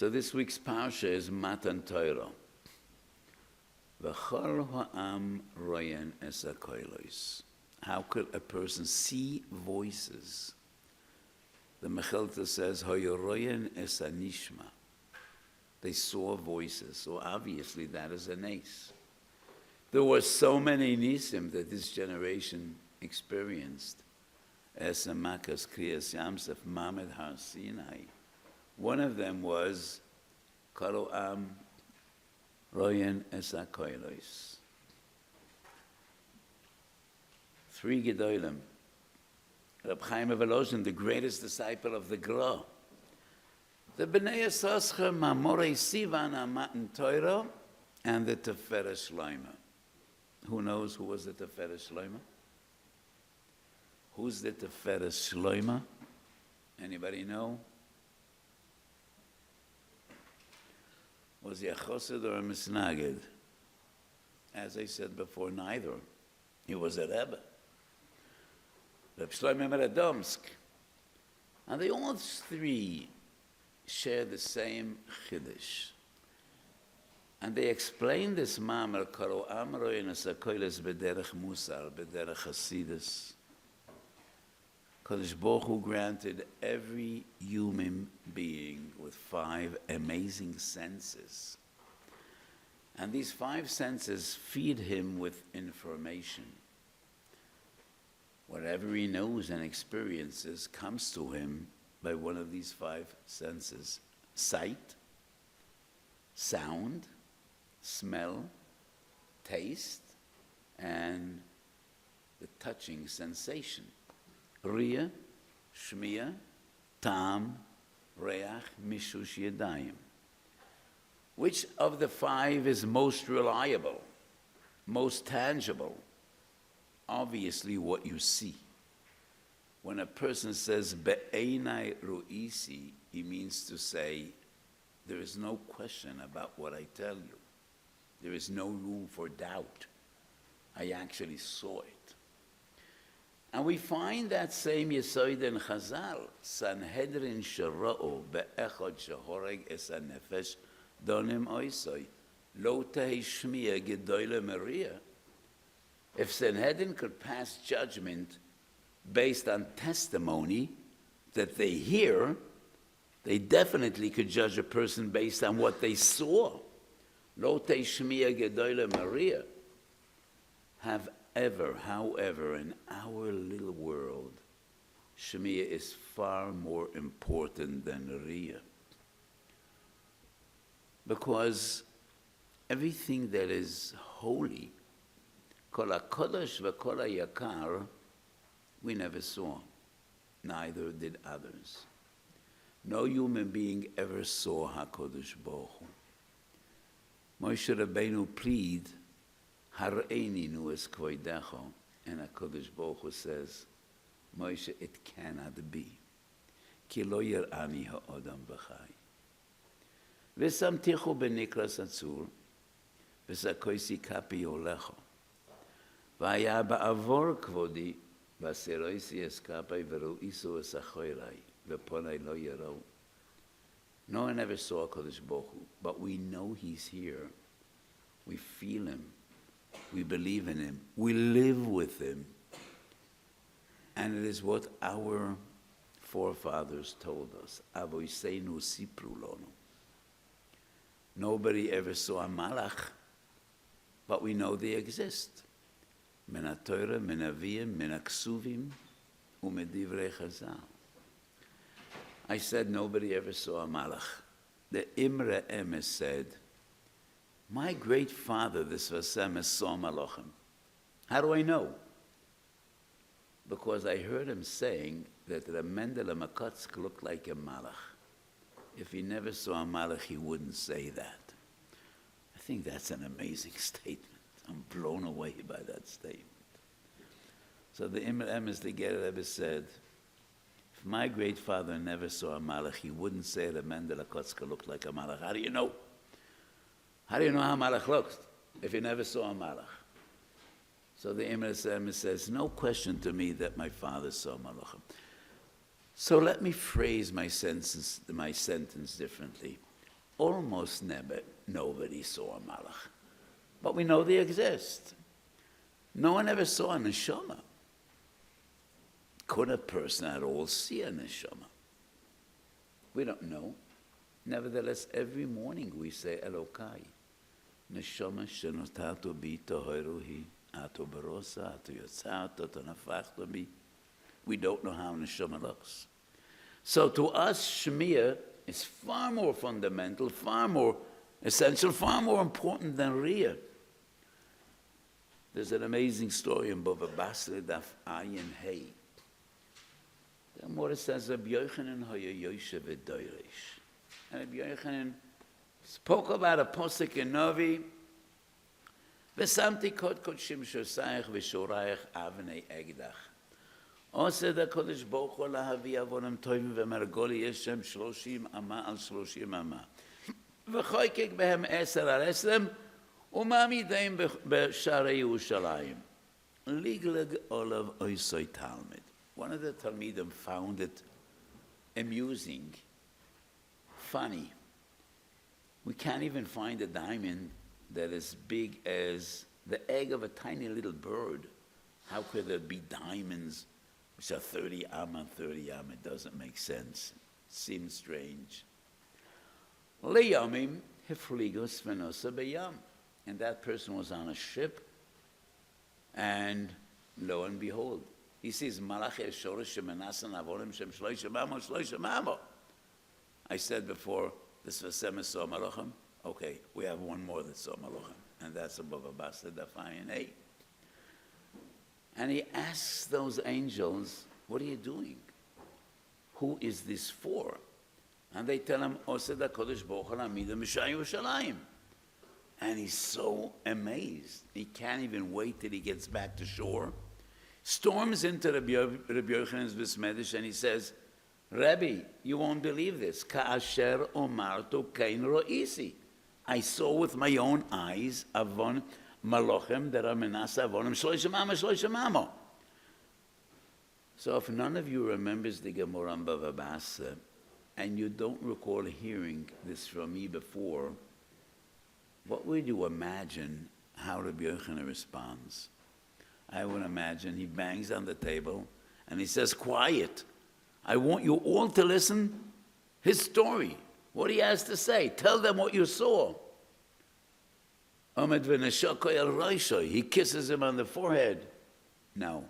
So this week's Parsha is Matan Torah. V'chol ha'am royen es hakolos. How could a person see voices? The Mechilta says, Hoyoroyen es hanishma. They saw voices, so obviously that is a nes. There were so many nisim that this generation experienced. As a makas kriyas yamsef Mamed Har Sinai. One of them was Karo am royen es hakolos. 3 Gedolim. Reb Chaim Volozhin, the greatest disciple of the Gra. The Bnei Yissaschar, Mamorei Sivan, Matan Torah, and the Teferes Shloima. Who knows who was the Teferes Shloima? Who's the Teferes Shloima? Anybody know? Was he a chassid or a misnagid? As I said before, neither. He was a Rebbe. Reb Shlomo Meradomsk. And they all 3 share the same chiddush. And they explain this mamar, Karo am royen es hakolos b'derech musar, b'derech hasidus. Kadosh Baruch Hu granted every human being with 5 amazing senses. And these 5 senses feed him with information. Whatever he knows and experiences comes to him by one of these 5 senses. Sight, sound, smell, taste, and the touching sensation. Riyah, Shmiya, Tam, Reach, Mishush Yadayim. Which of the 5 is most reliable, most tangible? Obviously what you see. When a person says, Be'enai ru'isi, he means to say, there is no question about what I tell you. There is no room for doubt. I actually saw it. And we find that same Yesod in Chazal, Sanhedrin shera'o be'echad shehoreg es hanefesh donim oisoi, lo tehi shmiya gedoyle Maria. If Sanhedrin could pass judgment based on testimony that they hear, they definitely could judge a person based on what they saw. Lo tehi shmiya gedoyle Maria. However, in our little world, Shemiya is far more important than Riyah. Because everything that is holy, Kol HaKodesh v'Kol HaYakar, we never saw. Neither did others. No human being ever saw HaKodesh Baruch Hu. Moshe Rabbeinu plead, Har'eini nu es kvoidecho. And HaKadosh Baruch Hu says, Moshe, it cannot be. Ki lo yir'ani ha'odam b'chai. V'samtichu b'nikras atzur, v'sakoisi kapi olecho. V'aya ba'avor kvodi, v'aseroisi es kapai v'ru'isu es achoirai, v'ponai lo yirou. No one ever saw HaKadosh Baruch Hu, but we know He's here. We feel Him. We believe in Him. We live with Him. And it is what our forefathers told us. Avoseinu sipru lonu. Nobody ever saw a malach, but we know they exist. Min haTorah, min Aviyim, min haKsuvim, u'medivrei Chazal. I said nobody ever saw a malach. The Imre Emes said, my great father, this Vasemes, saw Malachim. How do I know? Because I heard him saying that the Mendele Makotsk looked like a Malach. If he never saw a Malach, he wouldn't say that. I think that's an amazing statement. I'm blown away by that statement. So the Imre Emes, the Ger Rebbe said, if my great father never saw a Malach, he wouldn't say the Mendele Makotsk looked like a Malach. How do you know? How do you know how Malach looks if you never saw a Malach? So the Imre Emes says, no question to me that my father saw Malachim. So let me phrase my sentence differently. almost never nobody saw a malach. But we know they exist. No one ever saw a neshama. Could a person at all see a neshama? We don't know. Nevertheless, every morning we say Elokai. Neshama shenotato bi tohiruhi ato barosa ato yotzato ato nafachto bi. We don't know how neshama looks. So to us, Shemiah is far more fundamental, far more essential, far more important than Riyah. There's an amazing story in Bava Basra Daf Ayin Hey. The Gemara says Rabbi Yochanan haya yoshev v'doirish. And Rabbi Yochanan spoke about a posuk in Novi. V'samti kod kodshim shosayich v'shorayich avnei egdach. עושה הקדוש ברוך הוא להביא עוונם טובים ומרגול יש שם 30 אמה על 30 אמה. וחוקק בהם 10 על 10 ומעמידם בשערי ירושלים. לגלג עליו אויסוי תלמיד. One of the Talmidim found it amusing, funny. We can't even find a diamond that is big as the egg of a tiny little bird. How could there be diamonds which are 30 amma, 30 amma? It doesn't make sense. It seems strange. Leyamim hifligos venosa beyam. And that person was on a ship, and lo and behold, he sees Malach Shorish Shemenasan Avorim Shem Shloisha Mamo Shloisha Mamo. I said before, this Vasem saw Malachim. Okay, we have one more that saw Malachim, and that's above Abasa Dafayan 8. And he asks those angels, what are you doing? Who is this for? And they tell him, Osed HaKadosh Baruch Hu Lamida Mishai Yerushalayim. And he's so amazed. He can't even wait till he gets back to shore. Storms into Rabbi Yochanan's Bismedish and he says, Rabbi, you won't believe this. Ka'asher omartu kain ro'isi. I saw with my own eyes avon malochem that are menasa avonim shloisha mamo. So if none of you remembers the Gemara in Bava Basra, and you don't recall hearing this from me before, what would you imagine how Rabbi Yochanan responds? I would imagine he bangs on the table and he says, quiet. I want you all to listen his story, what he has to say. Tell them what you saw. He kisses him on the forehead. No,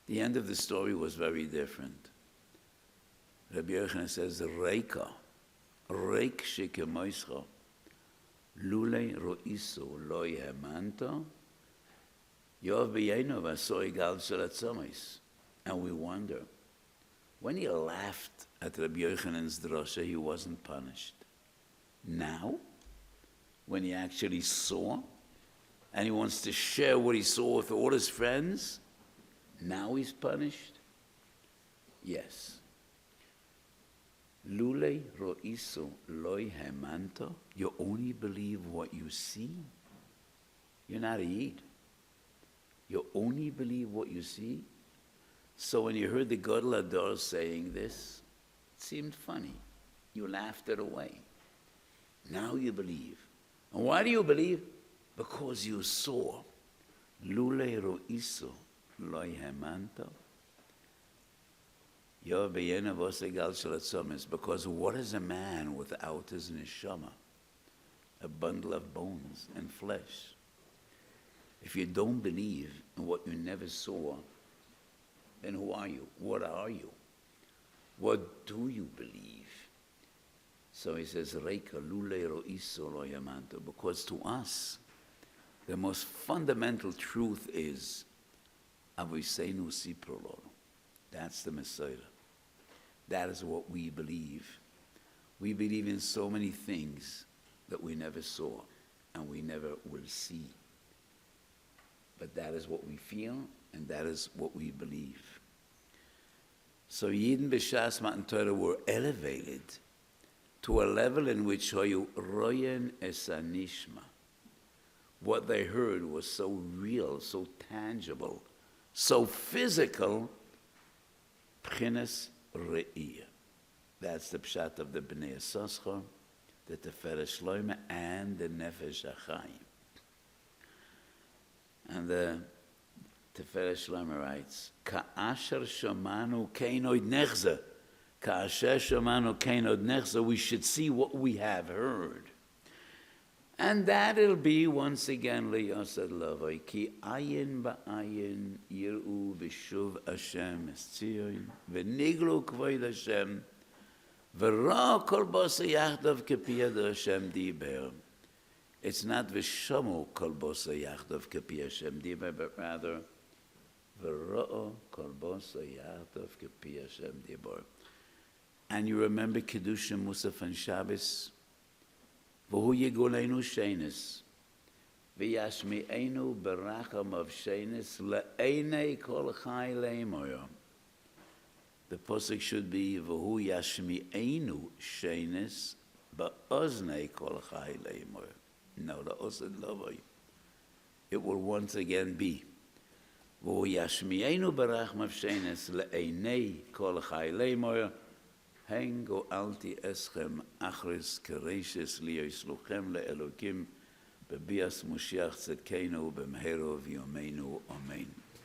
the end of the story was very different. Rabbi Yochanan says, Reika, Reik shekemoischa, lule ro'iso lo yehamanto, yov b'yeino v'asoi gal shel atzomis. And we wonder, when he laughed at Rabbi Yochanan's drasha, he wasn't punished. Now, when he actually saw, and he wants to share what he saw with all his friends, now he's punished? Yes. Lule ro'iso loy hemanto. You only believe what you see. You're not a Yid. You only believe what you see. So when you heard the Gadol Hador saying this, it seemed funny. You laughed it away. Now you believe. And why do you believe? Because you saw. Lule ro'iso loy hemanto. Because what is a man without his neshama? A bundle of bones and flesh. If you don't believe in what you never saw, then who are you? What are you? What do you believe? So he says, Reika lule ro'iso lo yamanto. Because to us, the most fundamental truth is, Avoseinu siprolonu. That's the Messiah. That is what we believe. We believe in so many things that we never saw and we never will see. But that is what we feel and that is what we believe. So Yidden B'Shas Matan Torah were elevated to a level in which Hoyu Royen Esanishma. What they heard was so real, so tangible, so physical. P'chines re'iyah. That's the pshat of the Bnei Yisachar. the Tiferes Shloime and the Nefesh HaChaim. And the Tiferes Shloime writes, Ka'asher shamanu kein od nechza. Ka'asher shamanu kein od nechza. We should see what we have heard. And that'll be once again liyosad lavoi. Ki ayin ba'ayin yir'u v'shuv Hashem es tzion v'niglu kvoid Hashem v'ra kol bosa yachdav k'piyad Hashem diber. It's not v'shamu kol bosa yachdav k'piyad Hashem diber, but rather v'ra kol bosa yachdav k'piyad Hashem diber. And you remember Kedusha Musaf and Shabbos? והוא יגולנו שיינס, וישמיענו ברחם of שיינס, לעיני כל חי לאמור. The pasuk should be, והוא ישמיענו שיינס, באוזני כל חי לאמור. No, לאוזן לא בוי. It will once again be, והוא ישמיענו ברחם of שיינס, לעיני כל חי לאמור. Hengo alti eschem achris kereishes liyisluchem leelokim bebias Moshiach tzedkeinu b'mehero v'yomeinu amen.